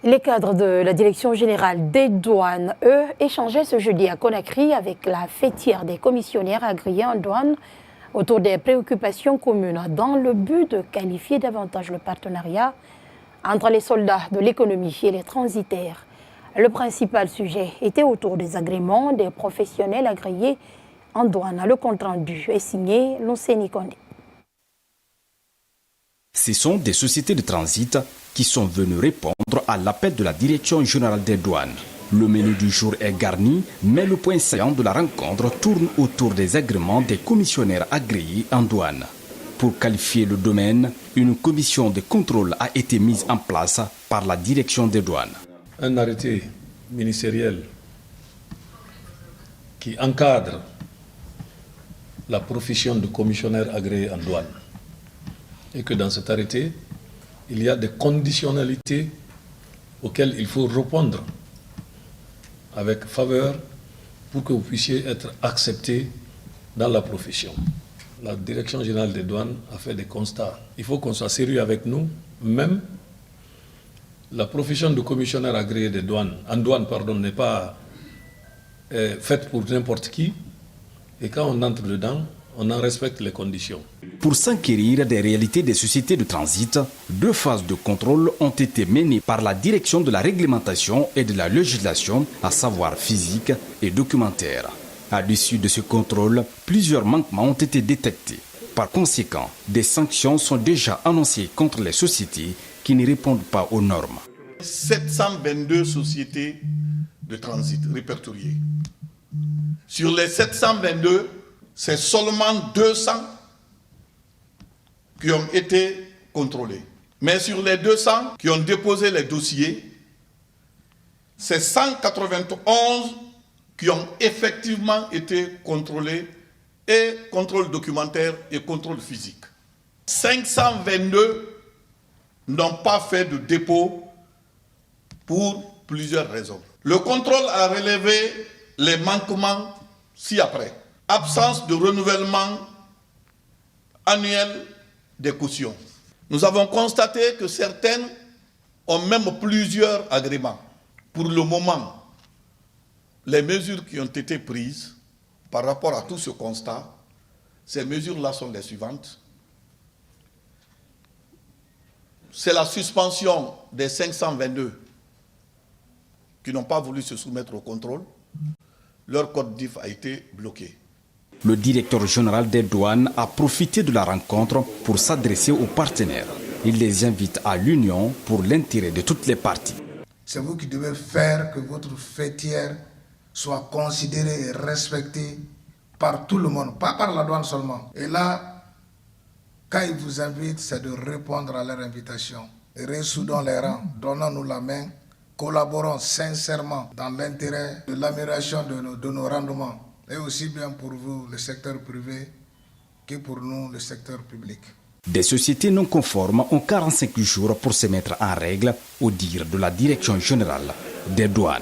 Les cadres de la Direction générale des douanes, eux, échangeaient ce jeudi à Conakry avec la fêtière des commissionnaires agréés en douane autour des préoccupations communes dans le but de qualifier davantage le partenariat entre les soldats de l'économie et les transitaires. Le principal sujet était autour des agréments des professionnels agréés en douane. Le compte-rendu est signé Lonseni Kondé. Ce sont des sociétés de transit qui sont venues répondre à l'appel de la Direction générale des douanes. Le menu du jour est garni, mais le point saillant de la rencontre tourne autour des agréments des commissionnaires agréés en douane. Pour qualifier le domaine, une commission de contrôle a été mise en place par la Direction des douanes. Un arrêté ministériel qui encadre la profession de commissionnaire agréé en douane. Et que dans cet arrêté, il y a des conditionnalités auxquelles il faut répondre avec faveur pour que vous puissiez être accepté dans la profession. La Direction générale des douanes a fait des constats. Il faut qu'on soit sérieux avec nous, même la profession de commissionnaire agréé des douanes, en douane, n'est pas faite pour n'importe qui. Et quand on entre dedans, on en respecte les conditions. Pour s'enquérir des réalités des sociétés de transit, 2 phases de contrôle ont été menées par la Direction de la réglementation et de la législation, à savoir physique et documentaire. À l'issue de ce contrôle, plusieurs manquements ont été détectés. Par conséquent, des sanctions sont déjà annoncées contre les sociétés qui ne répondent pas aux normes. 722 sociétés de transit répertoriées. Sur les 722, c'est seulement 200 qui ont été contrôlés. Mais sur les 200 qui ont déposé les dossiers, c'est 191 qui ont effectivement été contrôlés, et contrôle documentaire et contrôle physique. 522 n'ont pas fait de dépôt pour plusieurs raisons. Le contrôle a relevé les manquements ci-après. Absence de renouvellement annuel des cautions. Nous avons constaté que certaines ont même plusieurs agréments. Pour le moment, les mesures qui ont été prises par rapport à tout ce constat, ces mesures-là sont les suivantes. C'est la suspension des 522 qui n'ont pas voulu se soumettre au contrôle. Leur code DIF a été bloqué. Le directeur général des douanes a profité de la rencontre pour s'adresser aux partenaires. Il les invite à l'union pour l'intérêt de toutes les parties. C'est vous qui devez faire que votre fêtière soit considérée et respectée par tout le monde, pas par la douane seulement. Et là, quand ils vous invitent, c'est de répondre à leur invitation. Ressoudons les rangs, donnons-nous la main, collaborons sincèrement dans l'intérêt de l'amélioration de nos rendements. Et aussi bien pour vous, le secteur privé, que pour nous, le secteur public. Des sociétés non conformes ont 45 jours pour se mettre en règle, au dire de la Direction générale des douanes.